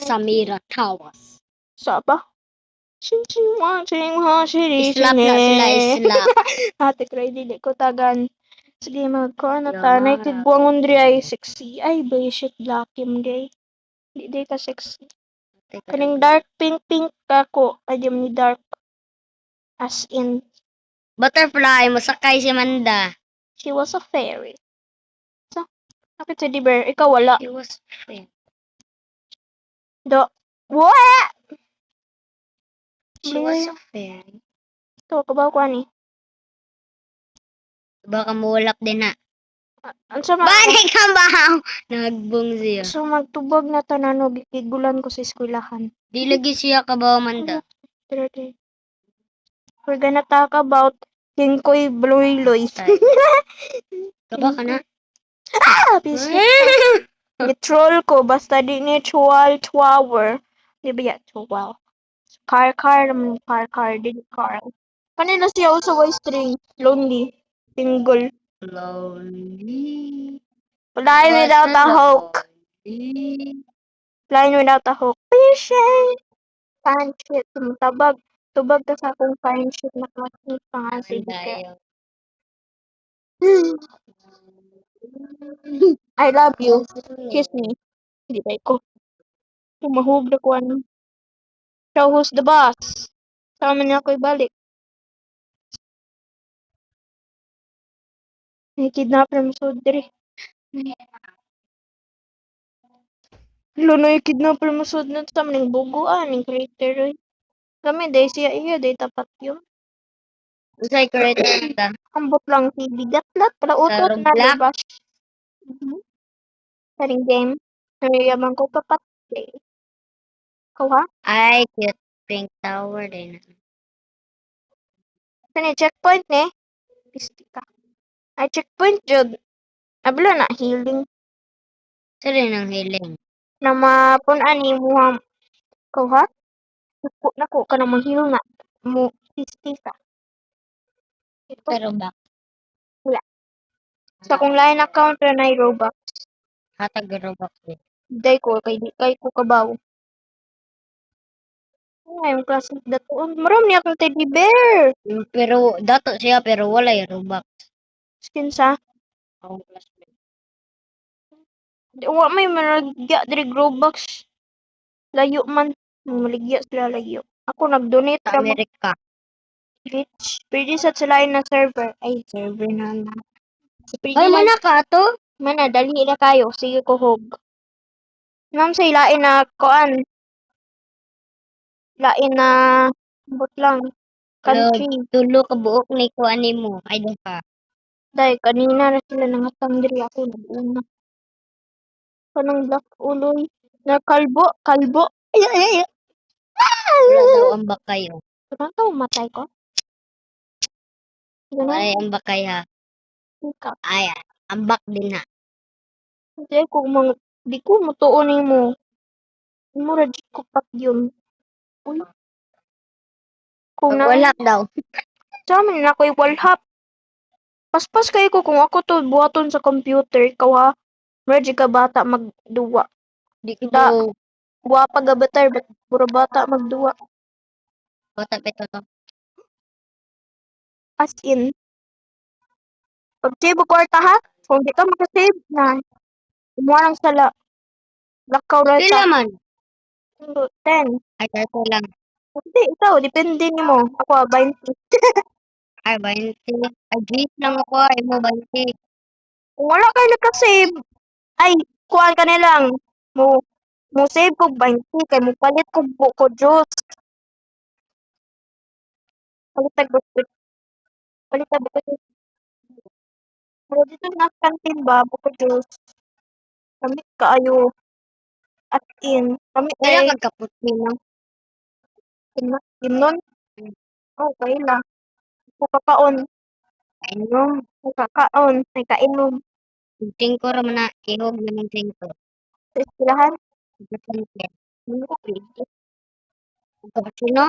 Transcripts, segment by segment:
Samira Tawas. Saba? Sinchi watching Hoshiri Islap na sila, islap. Ate Cray, dili ko tagan. Sige, magkuha na ta. Yara. Naitidbuangon diri ay sexy. Ay, bullshit, lakim gay. Di ka sexy. Kaning dark pink ako. Ay, di ni dark. As in, Butterfly, masakay si Manda. she was a fairy. So, kapit teddy bear, ikaw wala. She was fair. What? She was a fairy. Ito, kabaw ko ani. Baka muulap din na. Ano sa mga... Bani ka ba? Nagbong siya. So, magtubag na tananog, ikigulan ko sa eskwelahan. Di lagi siya kabaw Manda. We're gonna talk about Kingkoy Bloy-Loy. Kaba ka na? Busy. Gitroll ko, basta di ni Chual Tower. Di ba yan? Chual. Car naman, car, di car. Kanina siya also way string. Lonely. Single. Lonely. Flying without a hook. Flying without a hook. Fishing. Fine shit. Tubag ka sa akong fine shit na klasik pang asig ka. I love you. Kiss me. Hindi tayo ko. Tumahog na ko ano. So, who's the boss? Sama niya ako ibalik. Kidnap na masod diri. Lunoy kidnap na masod na sa maning buguan, ng crater. Kami, day siya iya, day tapat yun. Usay correct Manda. Ambot lang si bigatlat, para utot na, Roblox? diba? Karing game. Nariyaman ko papat. Ikaw ha? Ay, cute pink tower din. Kani checkpoint ne? Pisti ka. Ay, checkpoint jud. Abla na, healing. Sa rin ang hiling. Na mapunan ni mo ha. Ikaw ha? Nako ka na ma-heal na. Mo, pisti ka. Ito, Pero back. wala. Sa kung line account na na Robux. Hatag Roblox din. Day ko, kay ko kabaw. Ay, yung classic datoon. Maram niya kang teddy bear. Pero, dato siya pero wala yung Roblox. Skin sa. Akong classmate. Wa may maligya diri Robux. Layo man. Maligya sila layo. Ako nag-donate Sa ra mo. Amerika. Rich. Pwede sa sila na server. Ay, server na. Pwede Ay, man. mana ka to? Mana, dali na kayo. Sige ko hog. Ma'am, sa ilain na koan. Lain na bot lang. Country. Tulo ka buok ni ko ani mo. Ay, doon ka. Dahil kanina na sila nangatang diri ako. Nag-una. Kanang black uloy. Na kalbo. Ay, ay, ay. Wala daw ang bakay. Oh. Kanang tao matay ko? Wala Ganun. ang bakay ha. Ikaw. Ay, ambak din ha. Hindi ko di ko mutuon mo. Mura di ko pat yun. Uy. Kung na, Wala daw. sa amin na ako'y walhap. Paspas kayo ko kung ako to buhaton sa computer. Ikaw ha. Mura di ka bata magduwa. Di ko Da, do. guwapa gabatar. Ba't puro bata magduwa? Bata pito to. As in. Pag-save o kwarta ha. Kung di ka makasave na. Kumuha lang sa lakaw Pila rata. man. 10. Ay, karto lang. Hindi, ikaw. Depende ni mo. Ako 20. Ay, 20. Ay, gis lang ako. Ay, mo 20. Kung wala kayo nakasave, ay, kuhaan ka nilang. Mo save ko 20. Kaya mo palit ko buko juice. Palit buko juice. Pero dito na sa kantin ba, buko juice. Kami kaayo. At in. Kami Kaya ay, magkaputin. inon. Oh, kaya lang. Kakaon. Kainom. Kakaon. Ay, kainom. Tingko ko raman na ihog naman tingko. Sa eskwelahan. Kapatid. Hindi ko pwede. Kapatino?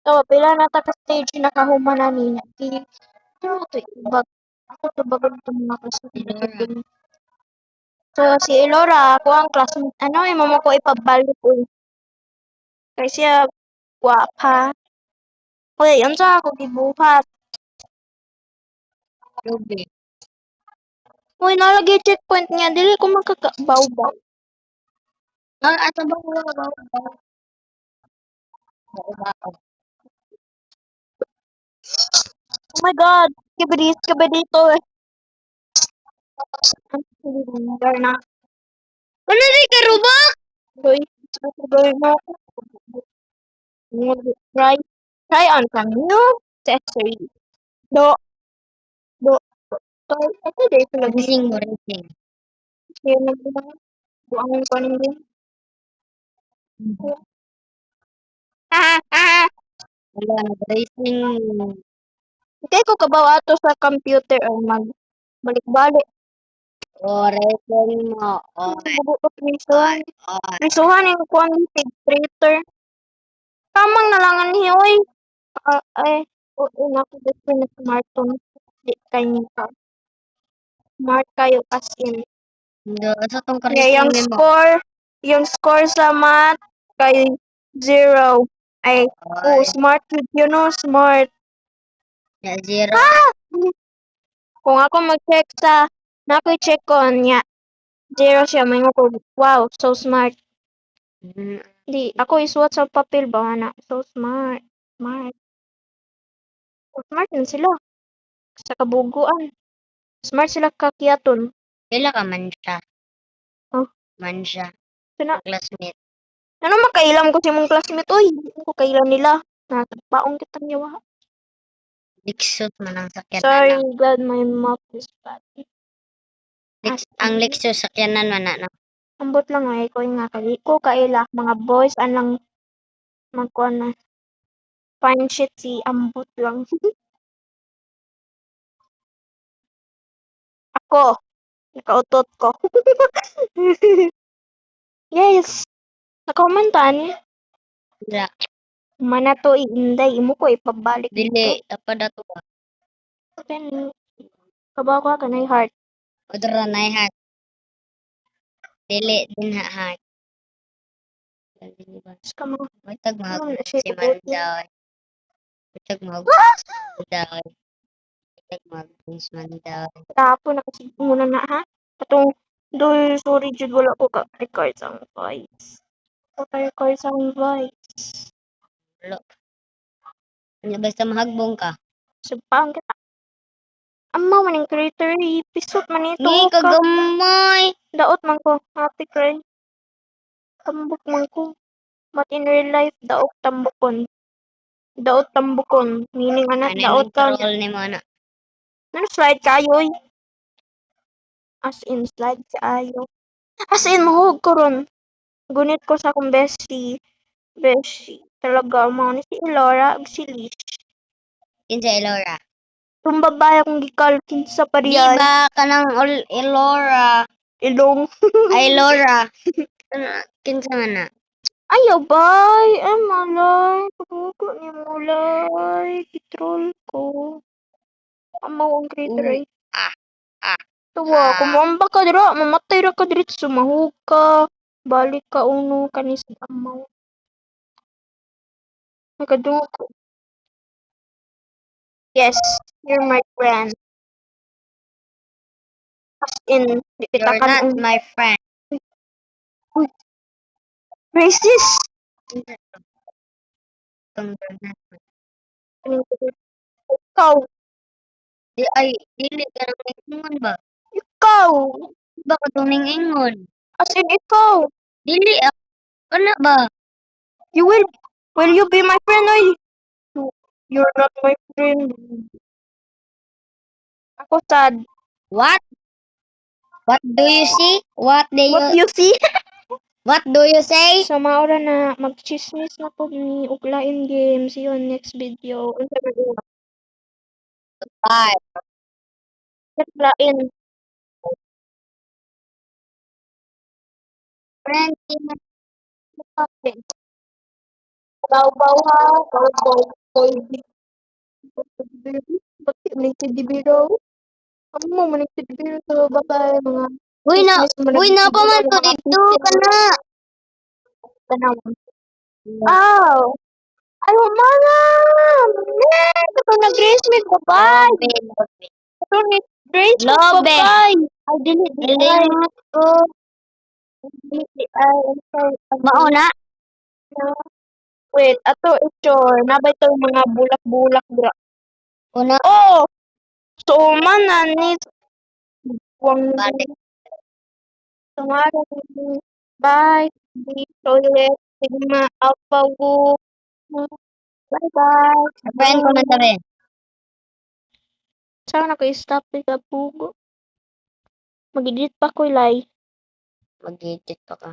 So, pila na ta ka stage nakahuman na niya. Pero ito ibag. Ako to bagod ito mga kasi. So, si Elora, ako ang classmate, imo mo ko ipabalik ko. Kaya siya, gwapa. Uy, unsa ako gibuhat. Ruby. Uy, nalagay checkpoint niya, dili ko makakabaw-baw. Ato ba ko ba? Oh my God, kibidis ka ba dito eh? Ang na. Ano rin ka ruba? Uy, gawin mo. Try on some new accessory. Do, do, do. Ito dito lagi. Racing mo, racing. Kaya nagbilang. Buang ko rin din. Wala, racing. Okay ko kabaw ato sa computer o balik-balik. O, racing mo. O, Bubuto prisuhan. o. Prisuhan yung content creator. Kamang nalangan niya, oy. Ay, oo na ko gusto na smartphone. Di kayo ka. Smart kayo as in. Sa tong Yeah, ka-racing mo. yung score sa math kay 0. Ay, smart yun, smart. Ya, zero. Kung ako mag-check sa, check ko niya. 0 siya, may ko, wow, so smart. Di, ako isuot sa papel ba na. So smart. Smart. So smart din sila. Sa kabuguan. Smart sila kakiyaton. Pila ka man siya. Oh. Man siya. Sina, Classmate. ano makailam ko si mong classmate? Uy, ano ko kailan nila. Natagpaong kita niya. Lexus man ang sakyanan. Sorry, glad my mouth is bad. Ang Lexus sakyanan man na. Ambot lang ay ko nga kali ko kaila mga boys anang magkuan na fine shit si ambot lang. Ako, nakautot ko. Yes. Nakomentan. Dila. Mana to iinday imo ko ipabalik Dili. Tapad ato ba? Then, kabaw ko ka na heart. Odra na hat. Dili din ha hat. Kamo. Matag mga Ano na si siya Mandaw. Matag mga Mandaw. Matag mga Mandaw. Tapo na kasi muna na ha. Katong dul sorry jud wala ko ka record sa voice. Record sa voice. Lo. Ano basta mahagbong ka? Subpang kita. Amma man yung creator episode man ito Ngi ka. kagamay. Daot man ko. Happy cry. Tambok man ko. But in real life, daot tambokon. Daot tambokon. Meaning anak, Ano daot yung ka. troll ni mo na? Ano slide kayo eh? As in, slide kayo. As in, mahug ko ron. Gunit ko sa akong bestie. Bestie. Talaga, mo ni si Elora ug si Lish. Kinsa Elora? Itong babae akong gikalkin sa Di pariyay. ba kanang Elora? Ilong. Ay Elora. Kinsa man na? Ayaw, bay. Ay, malay. Pagugo ni mulay. Kitrol ko. Amaw ang creator ay. Ah. Ah. Tuwa, kumamba ka dira. Mamatay ra ka dira. Sumahug ka. Balik ka uno kanis amaw. Nagkadungog ko. Yes, you're my friend. As in, di kita You're not kan my friend. racist. Ikaw, Di ay dili ka nang ingon ba? ikaw. Ba ka tuning ingon? As in, ikaw. Dili ano ba? You will you be my friend or you're not my friend? Ako sad. What? What do you see? What you see? What do you say? Sa mga oras na mag-chismis na po ni Uglain Games. See you on next video. Unsa man yun? Bye. Uglain. Friend, Okay. Baw-baw ha. Baw-baw. Baby. Bakit may teddy bear daw? Ano mo man yung teddy bear? So, bye-bye mga Uy na, Business mo uy na pa man to mga dito picture. kana. Tanawan. Aw! Ayaw, ma'am! Ito nag-raise me, babay! Ito nag-raise me, Lobe. babay! Ay, dili, di ay. Nilimot ko. Dili, di ay. I'm sorry. Mauna. Wait, ato ito. Nabay ito mga bulak-bulak, bro. Una. Oh! So, man, ni. Wang Balik. Tomorrow. Bye. Dito ulit. Sigma, apawu. Bye-bye. Friend ko man tabi. Saan naka-stop ka pugo? Mag-edit pa ko, Lai. Mag-edit pa ka.